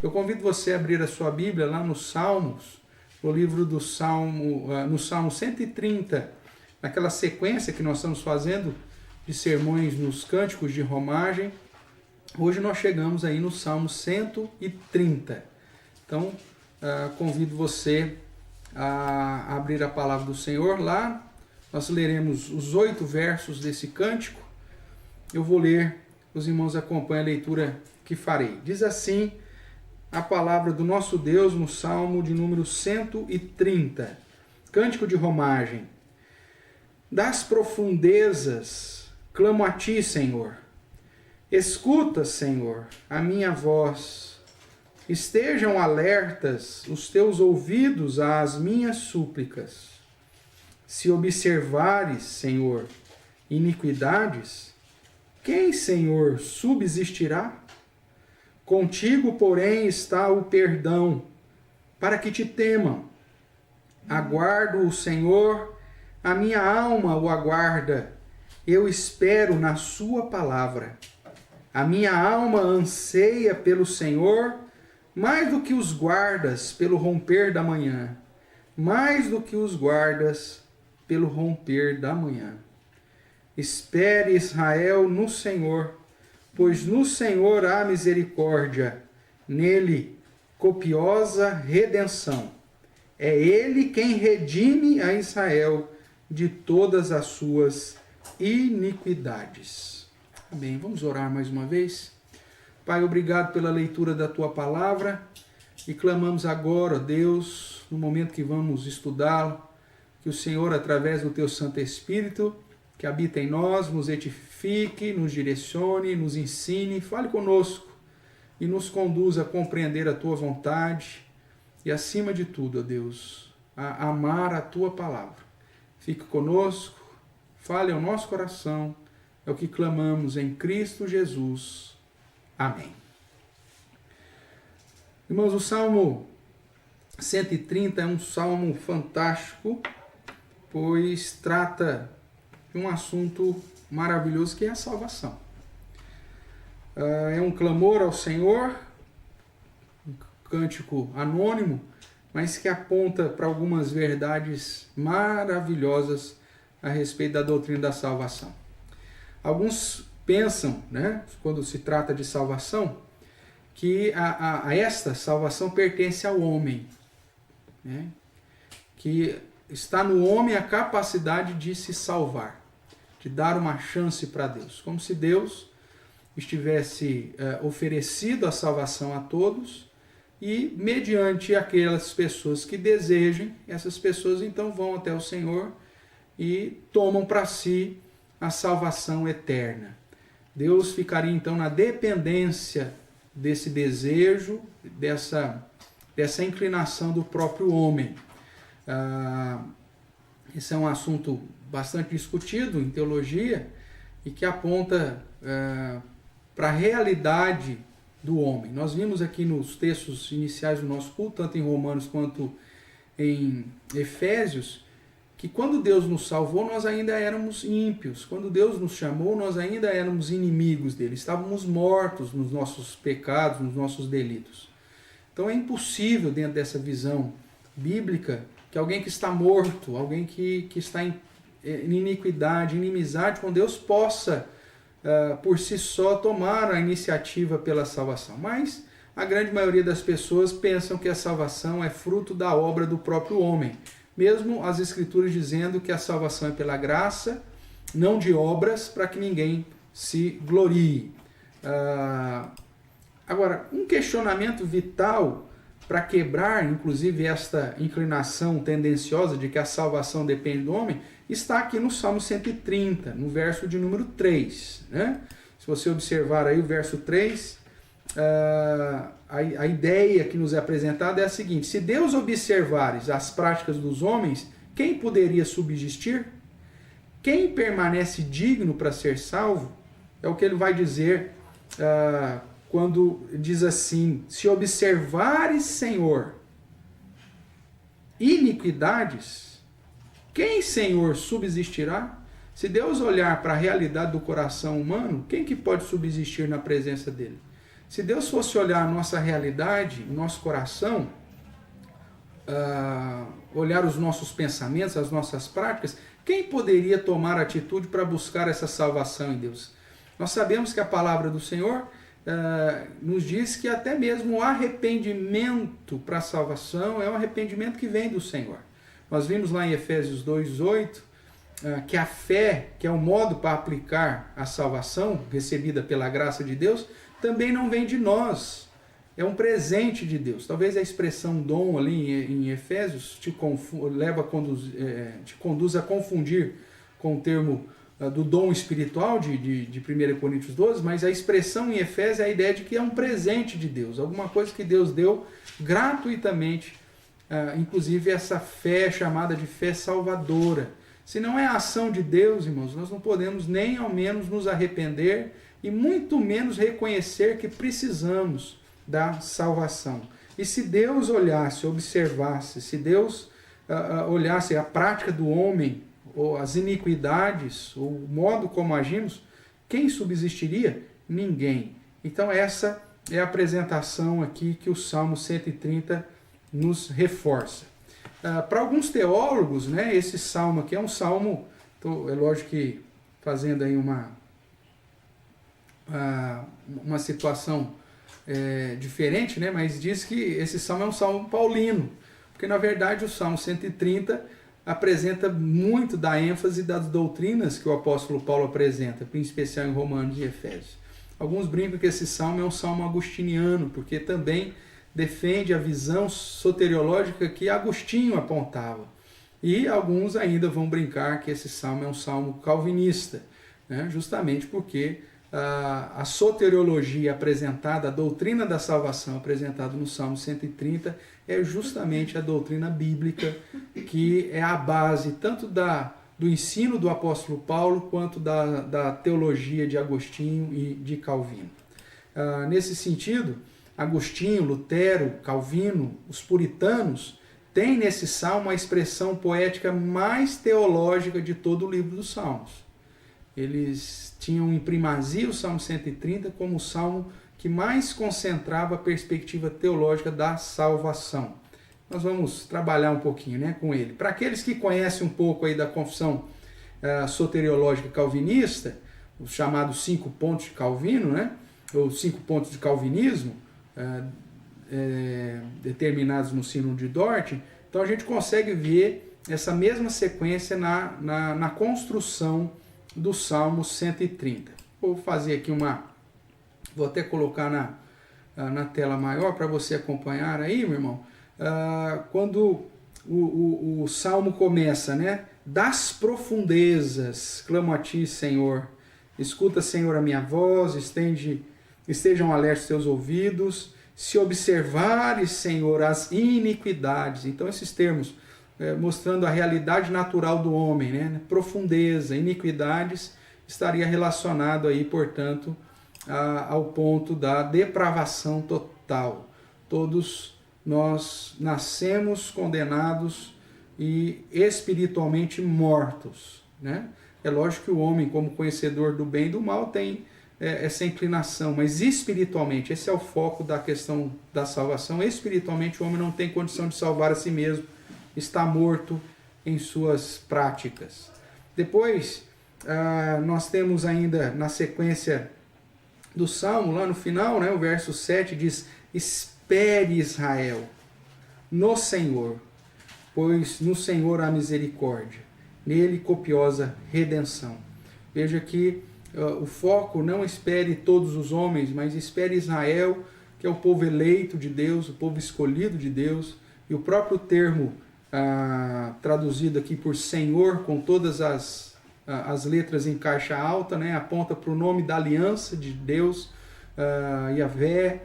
Eu convido você a abrir a sua Bíblia lá nos Salmos, no livro do Salmo, no Salmo 130, naquela sequência que nós estamos fazendo de sermões nos cânticos de romagem. Hoje nós chegamos aí no Salmo 130. Então, convido você a abrir a palavra do Senhor lá. Nós leremos os 8 versos desse cântico. Eu vou ler, os irmãos acompanham a leitura que farei. Diz assim a palavra do nosso Deus no Salmo de número 130, cântico de romagem. Das profundezas clamo a ti, Senhor. Escuta, Senhor, a minha voz. Estejam alertas os teus ouvidos às minhas súplicas. Se observares, Senhor, iniquidades, quem, Senhor, subsistirá? Contigo, porém, está o perdão, para que te temam. Aguardo o Senhor, a minha alma o aguarda. Eu espero na sua palavra. A minha alma anseia pelo Senhor, mais do que os guardas pelo romper da manhã. Mais do que os guardas pelo romper da manhã. Espere, Israel, no Senhor, pois no Senhor há misericórdia, nele copiosa redenção. É ele quem redime a Israel de todas as suas iniquidades. Amém. Vamos orar mais uma vez. Pai, obrigado pela leitura da tua palavra e clamamos agora, Deus, no momento que vamos estudá-lo, que o Senhor, através do teu Santo Espírito, que habita em nós, nos edifique, nos direcione, nos ensine, fale conosco e nos conduza a compreender a tua vontade e, acima de tudo, ó Deus, a amar a tua palavra. Fique conosco, fale ao nosso coração, é o que clamamos em Cristo Jesus. Amém. Irmãos, o Salmo 130 é um salmo fantástico, pois trata de um assunto maravilhoso que é a salvação. É um clamor ao Senhor, um cântico anônimo, mas que aponta para algumas verdades maravilhosas a respeito da doutrina da salvação. Alguns pensam, quando se trata de salvação, que esta salvação pertence ao homem, que está no homem a capacidade de se salvar, de dar uma chance para Deus, como se Deus estivesse oferecido a salvação a todos e, mediante aquelas pessoas que desejem, essas pessoas então vão até o Senhor e tomam para si a salvação eterna. Deus ficaria então na dependência desse desejo, dessa inclinação do próprio homem. Esse é um assunto bastante discutido em teologia e que aponta para a realidade do homem. Nós vimos aqui nos textos iniciais do nosso culto, tanto em Romanos quanto em Efésios, que quando Deus nos salvou, nós ainda éramos ímpios. Quando Deus nos chamou, nós ainda éramos inimigos dele. Estávamos mortos nos nossos pecados, nos nossos delitos. Então é impossível, dentro dessa visão bíblica, que alguém que está morto, alguém que está em iniquidade, inimizade com Deus, possa, por si só, tomar a iniciativa pela salvação. Mas a grande maioria das pessoas pensam que a salvação é fruto da obra do próprio homem. Mesmo as Escrituras dizendo que a salvação é pela graça, não de obras, para que ninguém se glorie. Agora, um questionamento vital para quebrar, inclusive, esta inclinação tendenciosa de que a salvação depende do homem, está aqui no Salmo 130, no verso de número 3. Se você observar aí o verso 3, a ideia que nos é apresentada é a seguinte: se Deus observares as práticas dos homens, quem poderia subsistir? Quem permanece digno para ser salvo? É o que ele vai dizer quando diz assim: se observares, Senhor, iniquidades, quem, Senhor, subsistirá? Se Deus olhar para a realidade do coração humano, quem que pode subsistir na presença dele? Se Deus fosse olhar a nossa realidade, o nosso coração, olhar os nossos pensamentos, as nossas práticas, quem poderia tomar atitude para buscar essa salvação em Deus? Nós sabemos que a palavra do Senhor nos diz que até mesmo o arrependimento para a salvação é um arrependimento que vem do Senhor. Nós vimos lá em Efésios 2:8 que a fé, que é o modo para aplicar a salvação recebida pela graça de Deus, também não vem de nós. É um presente de Deus. Talvez a expressão dom ali em Efésios te conduz a confundir com o termo do dom espiritual de 1 Coríntios 12, mas a expressão em Efésios é a ideia de que é um presente de Deus, alguma coisa que Deus deu gratuitamente, inclusive essa fé chamada de fé salvadora. Se não é a ação de Deus, irmãos, nós não podemos nem ao menos nos arrepender e muito menos reconhecer que precisamos da salvação. E se Deus olhasse, observasse, se Deus olhasse a prática do homem, ou as iniquidades, ou o modo como agimos, quem subsistiria? Ninguém. Então essa é a apresentação aqui que o Salmo 130 nos reforça. Para alguns teólogos, né, esse salmo aqui é um salmo, é lógico que fazendo aí uma situação diferente, né, mas diz que esse salmo é um salmo paulino, porque na verdade o Salmo 130 apresenta muito da ênfase das doutrinas que o apóstolo Paulo apresenta, em especial em Romanos e Efésios. Alguns brincam que esse salmo é um salmo agostiniano, porque também defende a visão soteriológica que Agostinho apontava. E alguns ainda vão brincar que esse salmo é um salmo calvinista, né? Justamente porque a soteriologia apresentada, a doutrina da salvação apresentada no Salmo 130 é justamente a doutrina bíblica, que é a base tanto do ensino do apóstolo Paulo quanto da teologia de Agostinho e de Calvino. Nesse sentido, Agostinho, Lutero, Calvino, os puritanos, têm nesse salmo a expressão poética mais teológica de todo o livro dos Salmos. Eles tinham em primazia o Salmo 130 como o salmo que mais concentrava a perspectiva teológica da salvação. Nós vamos trabalhar um pouquinho, né, com ele. Para aqueles que conhecem um pouco aí da confissão soteriológica calvinista, os chamados 5 pontos de Calvino, né, ou 5 pontos de calvinismo, determinados no Sínodo de Dort, então a gente consegue ver essa mesma sequência na construção do Salmo 130. Vou fazer aqui vou até colocar na tela maior para você acompanhar aí, meu irmão. Quando o Salmo começa, né? Das profundezas, clamo a ti, Senhor. Escuta, Senhor, a minha voz, estejam alertos teus ouvidos, se observares, Senhor, as iniquidades. Então esses termos mostrando a realidade natural do homem, né? Profundeza, iniquidades, estaria relacionado aí, portanto, ao ponto da depravação total. Todos nós nascemos condenados e espiritualmente mortos, né? É lógico que o homem, como conhecedor do bem e do mal, tem essa inclinação, mas espiritualmente, esse é o foco da questão da salvação. Espiritualmente, o homem não tem condição de salvar a si mesmo, está morto em suas práticas. Depois, nós temos ainda na sequência do Salmo, lá no final, né, o verso 7 diz: espere, Israel, no Senhor, pois no Senhor há misericórdia, nele copiosa redenção. Veja que o foco não espere todos os homens, mas espere Israel, que é o povo eleito de Deus, o povo escolhido de Deus, e o próprio termo traduzido aqui por Senhor, com todas as letras em caixa alta, né, aponta para o nome da aliança de Deus, Yahvé,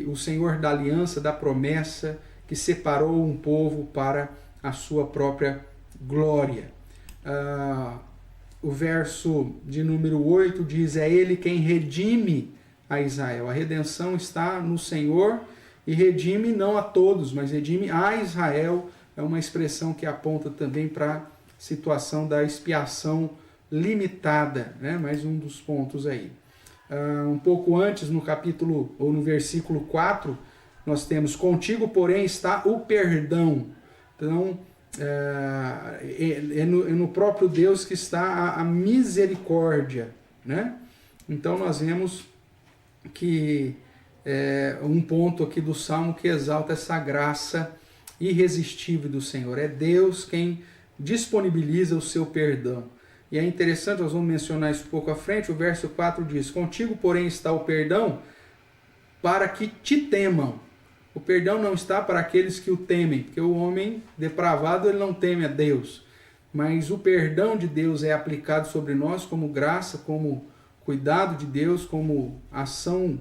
o Senhor da aliança, da promessa, que separou um povo para a sua própria glória. O verso de número 8 diz: é Ele quem redime a Israel. A redenção está no Senhor e redime não a todos, mas redime a Israel. É uma expressão que aponta também para a situação da expiação limitada, né? Mais um dos pontos aí. Um pouco antes, no capítulo, ou no versículo 4, nós temos: contigo, porém, está o perdão. Então, é no próprio Deus que está a misericórdia, né? Então, nós vemos que um ponto aqui do Salmo que exalta essa graça irresistível do Senhor. É Deus quem disponibiliza o seu perdão. E é interessante, nós vamos mencionar isso um pouco à frente, o verso 4 diz: contigo, porém, está o perdão para que te temam. O perdão não está para aqueles que o temem, porque o homem depravado ele não teme a Deus. Mas o perdão de Deus é aplicado sobre nós como graça, como cuidado de Deus, como ação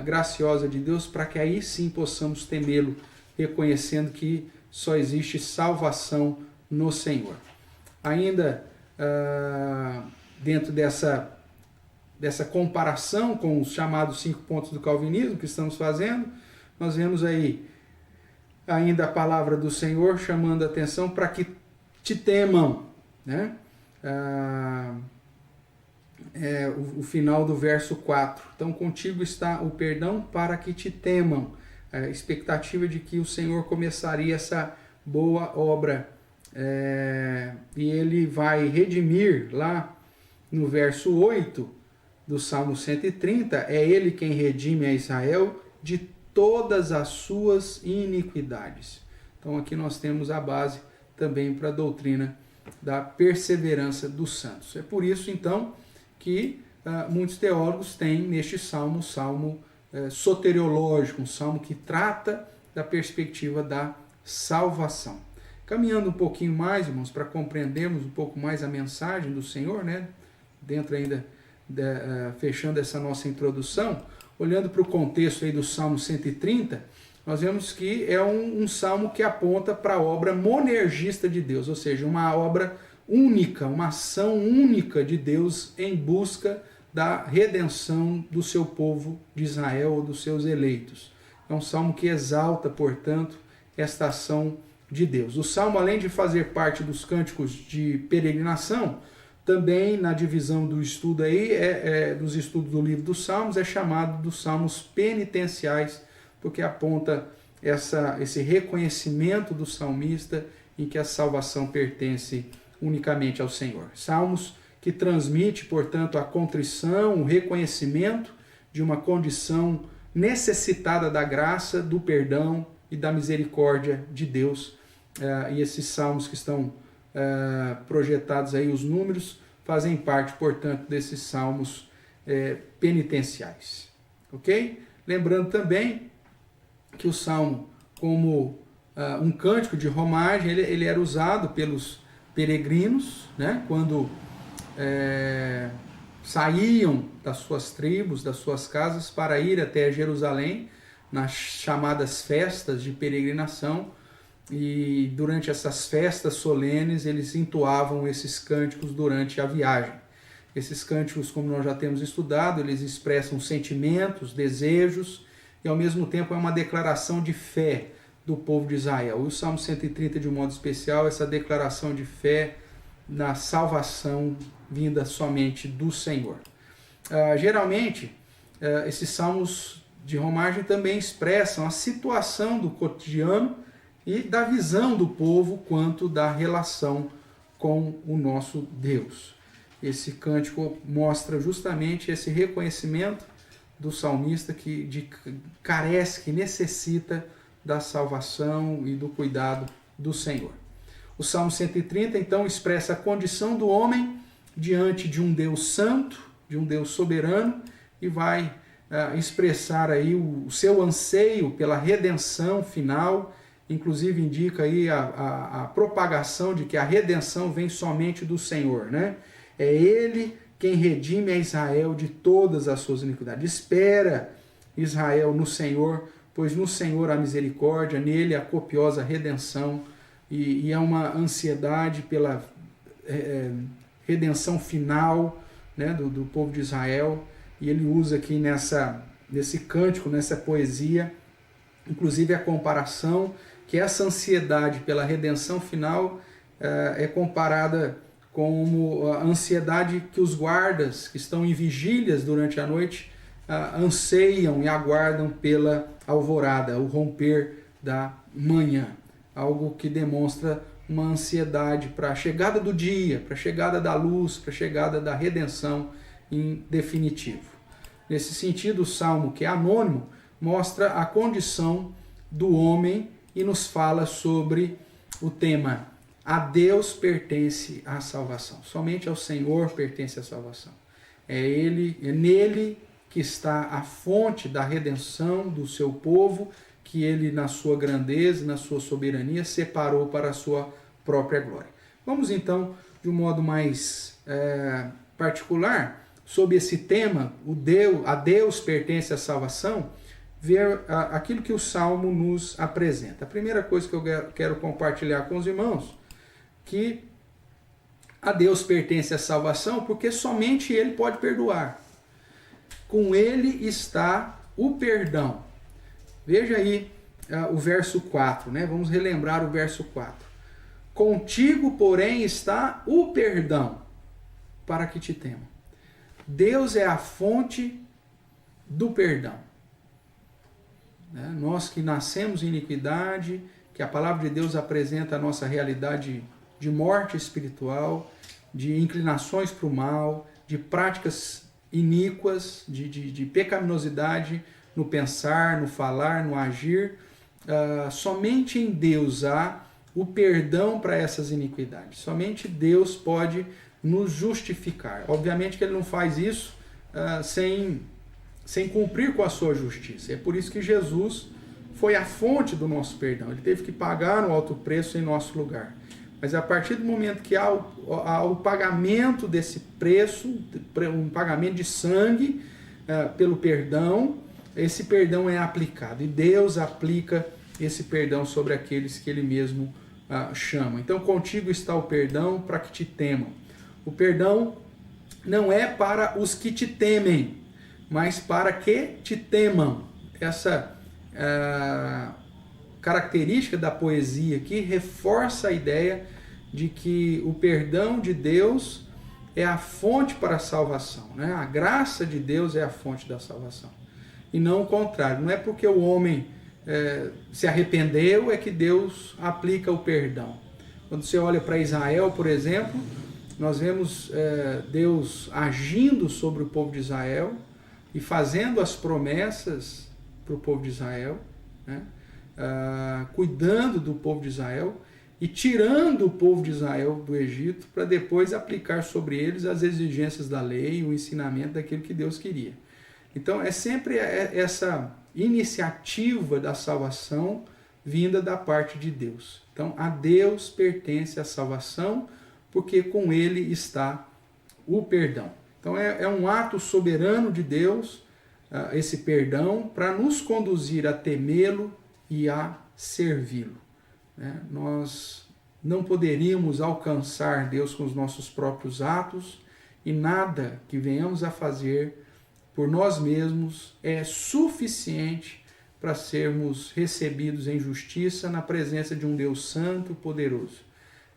graciosa de Deus, para que aí sim possamos temê-lo, reconhecendo que só existe salvação no Senhor. Ainda dentro dessa comparação com os chamados 5 pontos do calvinismo que estamos fazendo, nós vemos aí ainda a palavra do Senhor chamando a atenção para que te temam, né? O final do verso 4. Então, contigo está o perdão para que te temam. A expectativa de que o Senhor começaria essa boa obra. E ele vai redimir lá no verso 8 do Salmo 130, é ele quem redime a Israel de todas as suas iniquidades. Então aqui nós temos a base também para a doutrina da perseverança dos santos. É por isso então que muitos teólogos têm neste salmo, soteriológico, um salmo que trata da perspectiva da salvação. Caminhando um pouquinho mais, irmãos, para compreendermos um pouco mais a mensagem do Senhor, né? Dentro ainda, fechando essa nossa introdução, olhando para o contexto aí do Salmo 130, nós vemos que é um salmo que aponta para a obra monergista de Deus, ou seja, uma obra única, uma ação única de Deus em busca da redenção do seu povo de Israel, ou dos seus eleitos. É um salmo que exalta, portanto, esta ação de Deus. O salmo, além de fazer parte dos cânticos de peregrinação, também na divisão do estudo aí, dos estudos do livro dos Salmos, é chamado dos salmos penitenciais, porque aponta esse reconhecimento do salmista em que a salvação pertence unicamente ao Senhor. Salmos que transmite, portanto, a contrição, o reconhecimento de uma condição necessitada da graça, do perdão e da misericórdia de Deus. E esses salmos que estão projetados aí, os números, fazem parte, portanto, desses salmos penitenciais. Ok? Lembrando também que o salmo, como um cântico de romagem, ele era usado pelos peregrinos, né? Quando saíam das suas tribos, das suas casas, para ir até Jerusalém, nas chamadas festas de peregrinação, e durante essas festas solenes eles entoavam esses cânticos durante a viagem. Esses cânticos, como nós já temos estudado, eles expressam sentimentos, desejos, e ao mesmo tempo é uma declaração de fé do povo de Israel. O Salmo 130, de um modo especial, essa declaração de fé na salvação vinda somente do Senhor. Geralmente, esses salmos de romagem também expressam a situação do cotidiano e da visão do povo quanto da relação com o nosso Deus. Esse cântico mostra justamente esse reconhecimento do salmista que carece, que necessita da salvação e do cuidado do Senhor. O Salmo 130, então, expressa a condição do homem diante de um Deus santo, de um Deus soberano, e vai expressar aí o seu anseio pela redenção final. Inclusive indica aí a propagação de que a redenção vem somente do Senhor, né? É Ele quem redime a Israel de todas as suas iniquidades. Espera Israel no Senhor, pois no Senhor há misericórdia, nele a copiosa redenção, e é uma ansiedade pela redenção final, né, do povo de Israel. E ele usa aqui nesse cântico, nessa poesia, inclusive a comparação, que essa ansiedade pela redenção final é comparada como a ansiedade que os guardas que estão em vigílias durante a noite anseiam e aguardam pela alvorada, o romper da manhã. Algo que demonstra uma ansiedade para a chegada do dia, para a chegada da luz, para a chegada da redenção em definitivo. Nesse sentido, o Salmo, que é anônimo, mostra a condição do homem e nos fala sobre o tema: a Deus pertence a salvação. Somente ao Senhor pertence a salvação. É nele que está a fonte da redenção do seu povo, que ele, na sua grandeza, na sua soberania, separou para a sua própria glória. Vamos então, de um modo mais particular, sobre esse tema, a Deus pertence a salvação, ver aquilo que o Salmo nos apresenta. A primeira coisa que eu quero compartilhar com os irmãos, que a Deus pertence a salvação porque somente Ele pode perdoar. Com Ele está o perdão. Veja aí o verso 4, né? Vamos relembrar o verso 4. Contigo, porém, está o perdão, para que te temam. Deus é a fonte do perdão. Nós que nascemos em iniquidade, que a palavra de Deus apresenta a nossa realidade de morte espiritual, de inclinações para o mal, de práticas iníquas, de pecaminosidade no pensar, no falar, no agir. Somente em Deus há o perdão para essas iniquidades. Somente Deus pode nos justificar. Obviamente que Ele não faz isso sem cumprir com a sua justiça. É por isso que Jesus foi a fonte do nosso perdão. Ele teve que pagar um alto preço em nosso lugar. Mas a partir do momento que há o pagamento desse preço, um pagamento de sangue pelo perdão, esse perdão é aplicado. E Deus aplica esse perdão sobre aqueles que Ele mesmo chama. Então, contigo está o perdão para que te temam. O perdão não é para os que te temem, mas para que te temam. Essa característica da poesia aqui reforça a ideia de que o perdão de Deus é a fonte para a salvação, né? A graça de Deus é a fonte da salvação. E não o contrário. Não é porque o homem se arrependeu é que Deus aplica o perdão. Quando você olha para Israel, por exemplo, nós vemos Deus agindo sobre o povo de Israel e fazendo as promessas para o povo de Israel, né? Cuidando do povo de Israel e tirando o povo de Israel do Egito para depois aplicar sobre eles as exigências da lei, o ensinamento daquilo que Deus queria. Então é sempre essa iniciativa da salvação vinda da parte de Deus. Então a Deus pertence a salvação porque com Ele está o perdão. Então é um ato soberano de Deus, esse perdão, para nos conduzir a temê-lo e a servi-lo. Nós não poderíamos alcançar Deus com os nossos próprios atos e nada que venhamos a fazer por nós mesmos é suficiente para sermos recebidos em justiça na presença de um Deus santo e poderoso.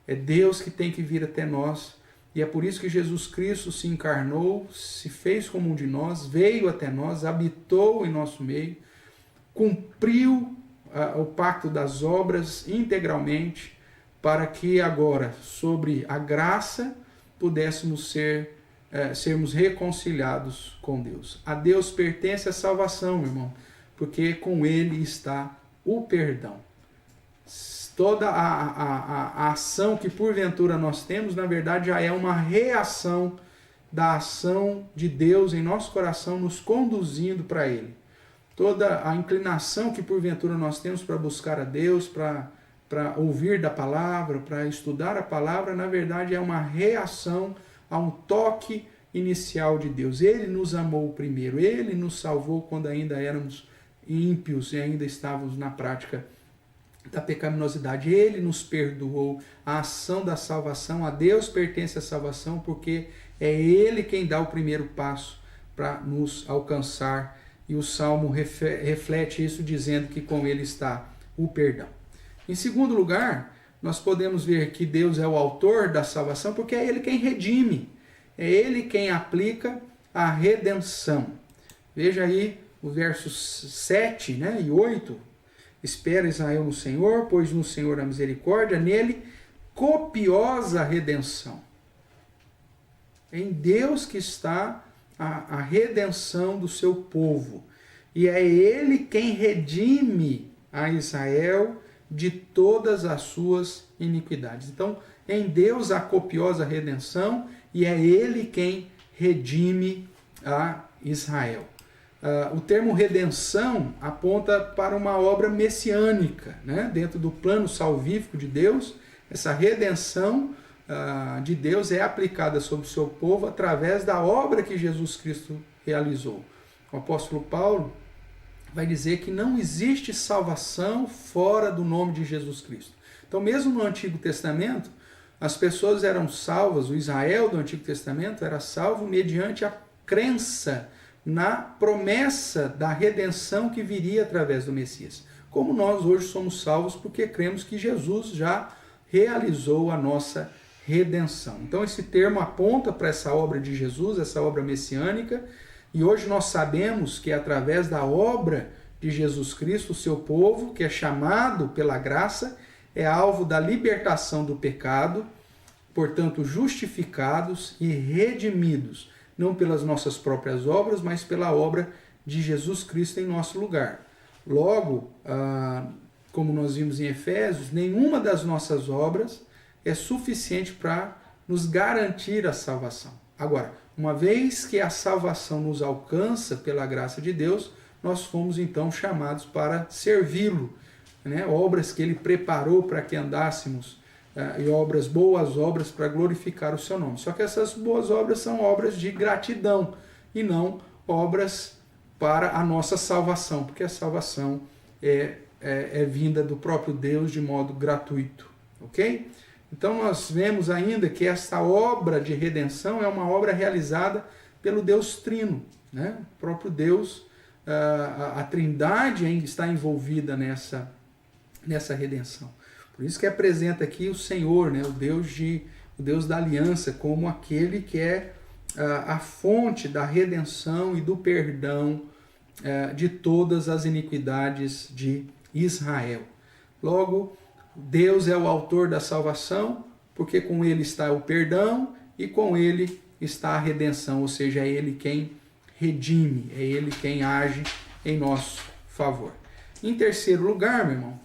É Deus que tem que vir até nós e é por isso que Jesus Cristo se encarnou, se fez como um de nós, veio até nós, habitou em nosso meio, cumpriu o pacto das obras integralmente, para que agora, sobre a graça, pudéssemos sermos reconciliados com Deus. A Deus pertence a salvação, irmão, porque com Ele está o perdão. Toda a ação que porventura nós temos, na verdade, já é uma reação da ação de Deus em nosso coração, nos conduzindo para Ele. Toda a inclinação que porventura nós temos para buscar a Deus, para ouvir da palavra, para estudar a palavra, na verdade é uma reação a um toque inicial de Deus. Ele nos amou primeiro, Ele nos salvou quando ainda éramos ímpios e ainda estávamos na prática da pecaminosidade. Ele nos perdoou. A ação da salvação, a Deus pertence a salvação porque é Ele quem dá o primeiro passo para nos alcançar. E o Salmo reflete isso dizendo que com Ele está o perdão. Em segundo lugar, nós podemos ver que Deus é o autor da salvação, porque é Ele quem redime, é Ele quem aplica a redenção. Veja aí o versos 7, né, e 8. Espera Israel no Senhor, pois no Senhor a misericórdia, nele copiosa redenção. É em Deus que está a redenção do seu povo. E é Ele quem redime a Israel de todas as suas iniquidades. Então, em Deus a copiosa redenção e é Ele quem redime a Israel. O termo redenção aponta para uma obra messiânica, né? Dentro do plano salvífico de Deus. Essa redenção de Deus é aplicada sobre o seu povo através da obra que Jesus Cristo realizou. O apóstolo Paulo vai dizer que não existe salvação fora do nome de Jesus Cristo. Então, mesmo no Antigo Testamento, as pessoas eram salvas, o Israel do Antigo Testamento era salvo mediante a crença na promessa da redenção que viria através do Messias. Como nós hoje somos salvos porque cremos que Jesus já realizou a nossa redenção. Então esse termo aponta para essa obra de Jesus, essa obra messiânica, e hoje nós sabemos que através da obra de Jesus Cristo, o seu povo, que é chamado pela graça, é alvo da libertação do pecado, portanto justificados e redimidos, não pelas nossas próprias obras, mas pela obra de Jesus Cristo em nosso lugar. Logo, como nós vimos em Efésios, nenhuma das nossas obras é suficiente para nos garantir a salvação. Agora, uma vez que a salvação nos alcança pela graça de Deus, nós fomos então chamados para servi-lo, né? Obras que Ele preparou para que andássemos, e boas obras para glorificar o seu nome. Só que essas boas obras são obras de gratidão e não obras para a nossa salvação, porque a salvação é vinda do próprio Deus de modo gratuito, ok? Então nós vemos ainda que essa obra de redenção é uma obra realizada pelo Deus Trino, né? O próprio Deus, a Trindade está envolvida nessa redenção. Por isso que apresenta aqui o Senhor, né? o Deus da aliança, como aquele que é a fonte da redenção e do perdão de todas as iniquidades de Israel. Logo, Deus é o autor da salvação, porque com Ele está o perdão e com Ele está a redenção, ou seja, é Ele quem redime, é Ele quem age em nosso favor. Em terceiro lugar, meu irmão,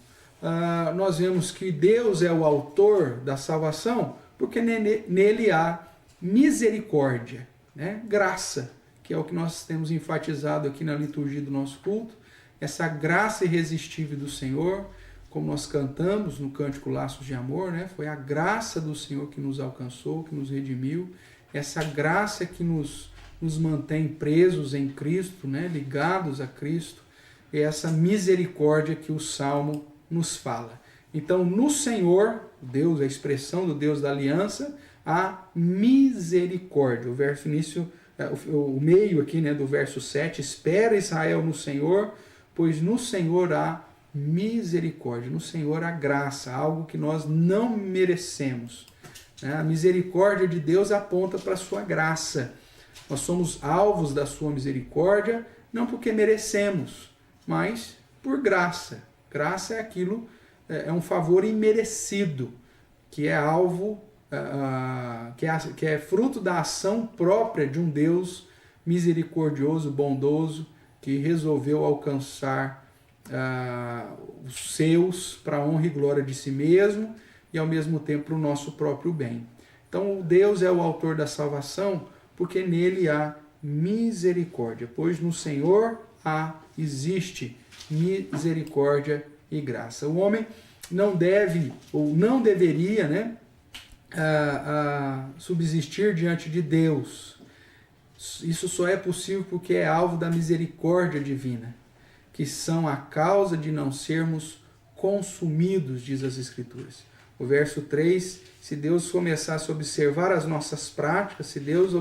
nós vemos que Deus é o autor da salvação, porque nele há misericórdia, né? Graça, que é o que nós temos enfatizado aqui na liturgia do nosso culto, essa graça irresistível do Senhor, como nós cantamos no cântico Laços de Amor, né? Foi a graça do Senhor que nos alcançou, que nos redimiu, essa graça que nos mantém presos em Cristo, né? Ligados a Cristo, é essa misericórdia que o Salmo nos fala. Então, no Senhor, Deus, a expressão do Deus da aliança, a misericórdia. O verso início, o meio aqui, né, do verso 7, espera Israel no Senhor, pois no Senhor há misericórdia, no Senhor há graça, algo que nós não merecemos. A misericórdia de Deus aponta para a sua graça. Nós somos alvos da sua misericórdia, não porque merecemos, mas por graça. Graça é aquilo, é um favor imerecido, que é alvo, que é fruto da ação própria de um Deus misericordioso, bondoso, que resolveu alcançar os seus para a honra e glória de si mesmo e ao mesmo tempo para o nosso próprio bem. Então Deus é o autor da salvação porque nele há misericórdia, pois no Senhor existe misericórdia e graça. O homem não deve ou não deveria, né, subsistir diante de Deus. Isso só é possível porque é alvo da misericórdia divina, que são a causa de não sermos consumidos, diz as Escrituras. O verso 3, se Deus começasse a observar as nossas práticas, se Deus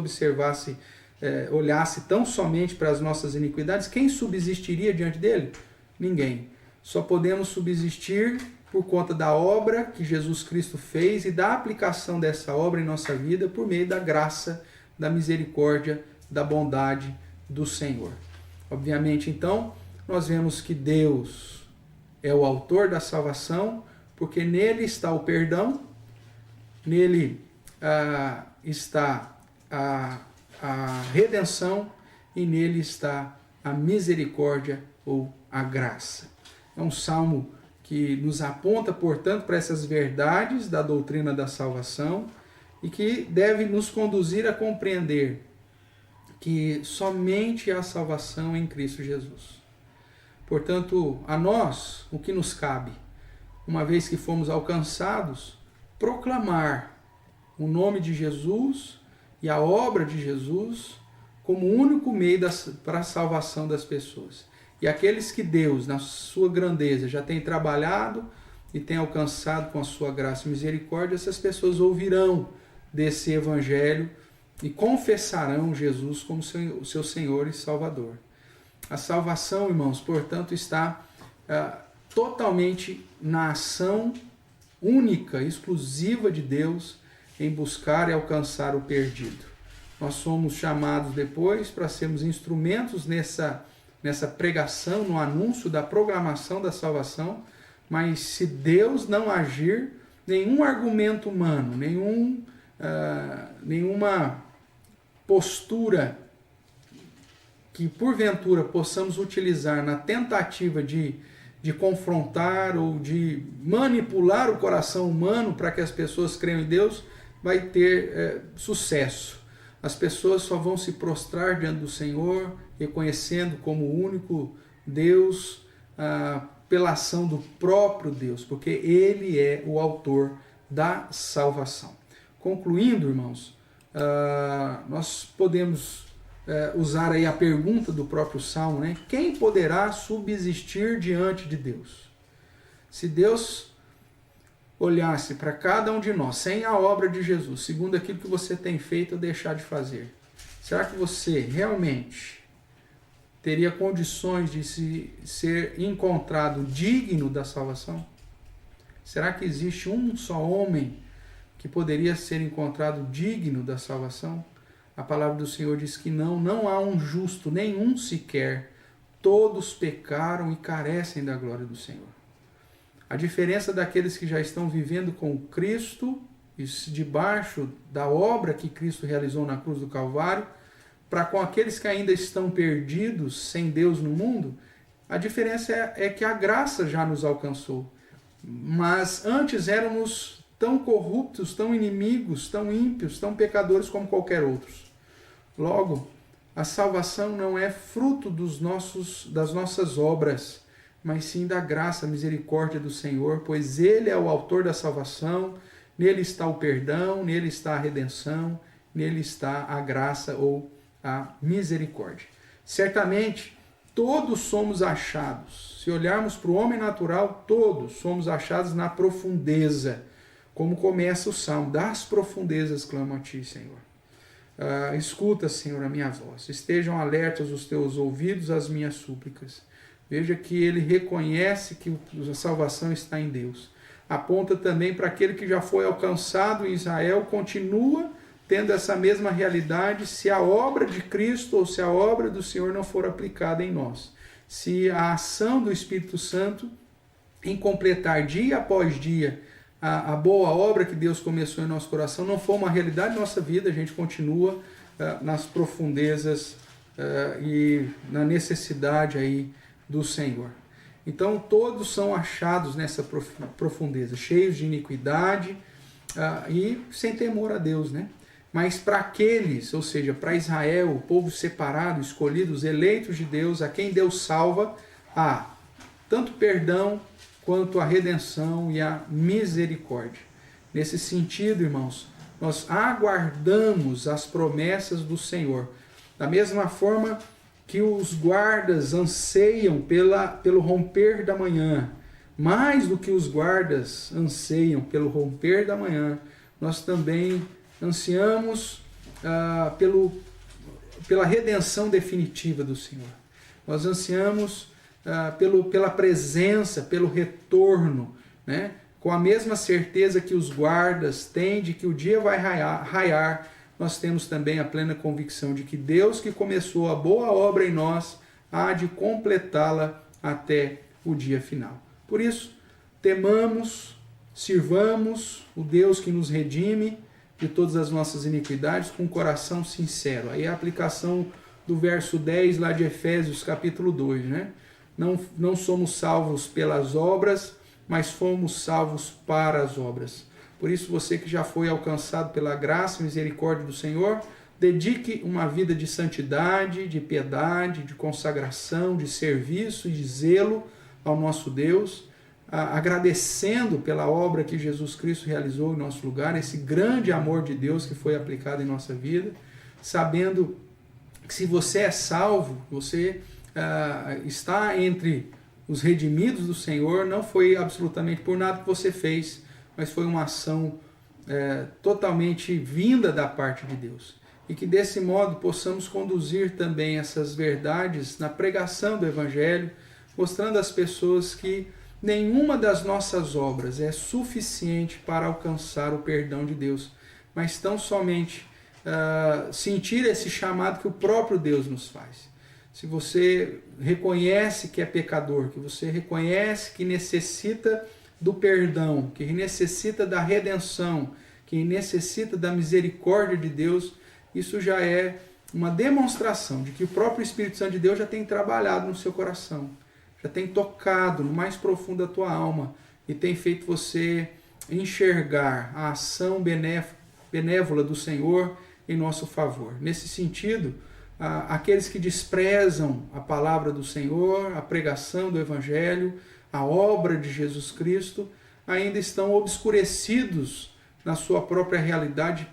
olhasse tão somente para as nossas iniquidades, quem subsistiria diante dele? Ninguém. só podemos subsistir por conta da obra que Jesus Cristo fez e da aplicação dessa obra em nossa vida por meio da graça, da misericórdia, da bondade do Senhor. Obviamente, então, nós vemos que Deus é o autor da salvação, porque nele está o perdão, nele está a redenção e nele está a misericórdia ou a graça. É um salmo que nos aponta, portanto, para essas verdades da doutrina da salvação e que deve nos conduzir a compreender que somente há salvação em Cristo Jesus. Portanto, a nós, o que nos cabe, uma vez que fomos alcançados, proclamar o nome de Jesus e a obra de Jesus como o único meio para a salvação das pessoas. E aqueles que Deus, na sua grandeza, já tem trabalhado e tem alcançado com a sua graça e misericórdia, essas pessoas ouvirão desse evangelho e confessarão Jesus como o seu Senhor e Salvador. A salvação, irmãos, portanto, está totalmente na ação única, exclusiva de Deus em buscar e alcançar o perdido. Nós somos chamados depois para sermos instrumentos nessa pregação, no anúncio da programação da salvação, mas se Deus não agir, nenhum argumento humano, nenhuma postura que porventura possamos utilizar na tentativa de confrontar ou de manipular o coração humano para que as pessoas creiam em Deus, vai ter sucesso. As pessoas só vão se prostrar diante do Senhor, reconhecendo como o único Deus, pela ação do próprio Deus, porque Ele é o autor da salvação. Concluindo, irmãos, nós podemos usar aí a pergunta do próprio Salmo, né? Quem poderá subsistir diante de Deus? Se Deus olhasse para cada um de nós, sem a obra de Jesus, segundo aquilo que você tem feito ou deixar de fazer, será que você realmente teria condições de ser encontrado digno da salvação? Será que existe um só homem que poderia ser encontrado digno da salvação? A palavra do Senhor diz que não há um justo, nenhum sequer. Todos pecaram e carecem da glória do Senhor. A diferença daqueles que já estão vivendo com Cristo, debaixo da obra que Cristo realizou na cruz do Calvário, para com aqueles que ainda estão perdidos, sem Deus no mundo, a diferença é que a graça já nos alcançou. Mas antes éramos tão corruptos, tão inimigos, tão ímpios, tão pecadores como qualquer outros. Logo, a salvação não é fruto das nossas obras, mas sim da graça, misericórdia do Senhor, pois Ele é o autor da salvação, nele está o perdão, nele está a redenção, nele está a graça ou a misericórdia. Certamente, todos somos achados. Se olharmos para o homem natural, todos somos achados na profundeza. Como começa o Salmo, das profundezas clamo a Ti, Senhor. Escuta, Senhor, a minha voz. Estejam alertas os Teus ouvidos às minhas súplicas. Veja que ele reconhece que a salvação está em Deus. Aponta também para aquele que já foi alcançado em Israel, continua tendo essa mesma realidade se a obra de Cristo ou se a obra do Senhor não for aplicada em nós. Se a ação do Espírito Santo em completar dia após dia a boa obra que Deus começou em nosso coração não for uma realidade em nossa vida, a gente continua nas profundezas e na necessidade aí do Senhor. Então todos são achados nessa profundeza, cheios de iniquidade e sem temor a Deus, né? Mas para aqueles, ou seja, para Israel, o povo separado, escolhido, os eleitos de Deus, a quem Deus salva, há tanto perdão quanto a redenção e a misericórdia. Nesse sentido, irmãos, nós aguardamos as promessas do Senhor. Da mesma forma que os guardas anseiam pelo romper da manhã, mais do que os guardas anseiam pelo romper da manhã, nós também ansiamos pela redenção definitiva do Senhor. Nós ansiamos pela presença, pelo retorno, né? Com a mesma certeza que os guardas têm de que o dia vai raiar, nós temos também a plena convicção de que Deus que começou a boa obra em nós há de completá-la até o dia final. Por isso, temamos, sirvamos o Deus que nos redime de todas as nossas iniquidades com um coração sincero. Aí a aplicação do verso 10 lá de Efésios capítulo 2, né? Não somos salvos pelas obras, mas fomos salvos para as obras. Por isso, você que já foi alcançado pela graça e misericórdia do Senhor, dedique uma vida de santidade, de piedade, de consagração, de serviço e de zelo ao nosso Deus, agradecendo pela obra que Jesus Cristo realizou em nosso lugar, esse grande amor de Deus que foi aplicado em nossa vida, sabendo que se você é salvo, você está entre os redimidos do Senhor, não foi absolutamente por nada que você fez, mas foi uma ação totalmente vinda da parte de Deus. E que desse modo possamos conduzir também essas verdades na pregação do Evangelho, mostrando às pessoas que nenhuma das nossas obras é suficiente para alcançar o perdão de Deus, mas tão somente sentir esse chamado que o próprio Deus nos faz. Se você reconhece que é pecador, que você reconhece que necessita do perdão, que necessita da redenção, que necessita da misericórdia de Deus, isso já é uma demonstração de que o próprio Espírito Santo de Deus já tem trabalhado no seu coração, já tem tocado no mais profundo da tua alma e tem feito você enxergar a ação benévola do Senhor em nosso favor. Nesse sentido, aqueles que desprezam a palavra do Senhor, a pregação do Evangelho, a obra de Jesus Cristo, ainda estão obscurecidos na sua própria realidade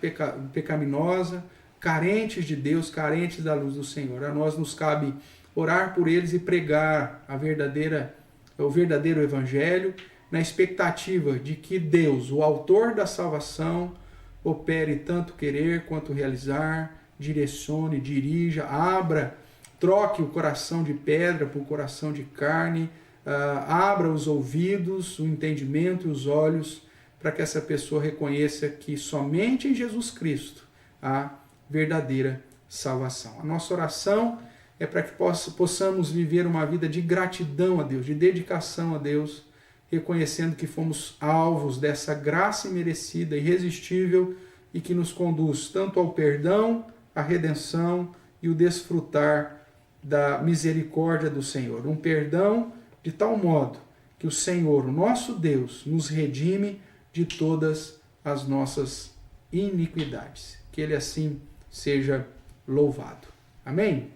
pecaminosa, carentes de Deus, carentes da luz do Senhor. A nós nos cabe orar por eles e pregar o verdadeiro Evangelho, na expectativa de que Deus, o autor da salvação, opere tanto querer quanto realizar, direcione, dirija, troque o coração de pedra por coração de carne, abra os ouvidos, o entendimento e os olhos, para que essa pessoa reconheça que somente em Jesus Cristo há verdadeira salvação. A nossa oração é para que possamos viver uma vida de gratidão a Deus, de dedicação a Deus, reconhecendo que fomos alvos dessa graça imerecida, irresistível, e que nos conduz tanto ao perdão, à redenção e o desfrutar da misericórdia do Senhor. Um perdão de tal modo que o Senhor, o nosso Deus, nos redime de todas as nossas iniquidades. Que Ele assim seja louvado. Amém?